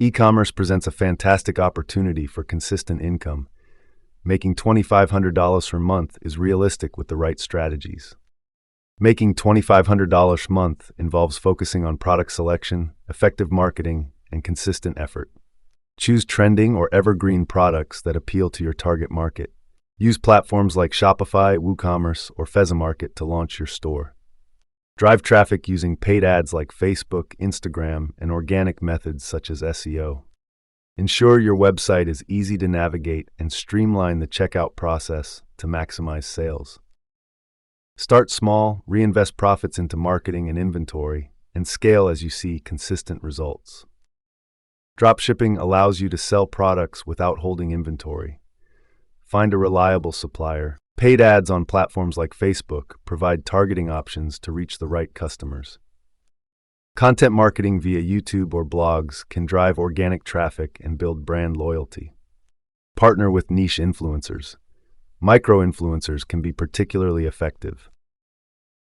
E-commerce presents a fantastic opportunity for consistent income. Making $2,500 per month is realistic with the right strategies. Making $2,500 per month involves focusing on product selection, effective marketing, and consistent effort. Choose trending or evergreen products that appeal to your target market. Use platforms like Shopify, WooCommerce, or Market to launch your store. Drive traffic using paid ads like Facebook, Instagram, and organic methods such as SEO. Ensure your website is easy to navigate and streamline the checkout process to maximize sales. Start small, reinvest profits into marketing and inventory, and scale as you see consistent results. Dropshipping allows you to sell products without holding inventory. Find a reliable supplier. Paid ads on platforms like Facebook provide targeting options to reach the right customers. Content marketing via YouTube or blogs can drive organic traffic and build brand loyalty. Partner with niche influencers. Micro-influencers can be particularly effective.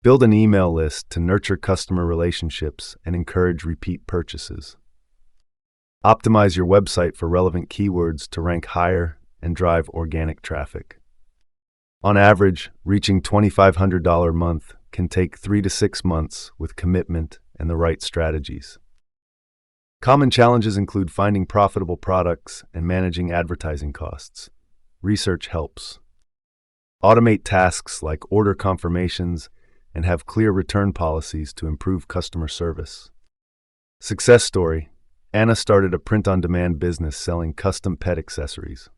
Build an email list to nurture customer relationships and encourage repeat purchases. Optimize your website for relevant keywords to rank higher and drive organic traffic. On average, reaching $2,500 a month can take 3 to 6 months with commitment and the right strategies. Common challenges include finding profitable products and managing advertising costs. Research helps. Automate tasks like order confirmations and have clear return policies to improve customer service. Success story: Anna started a print-on-demand business selling custom pet accessories.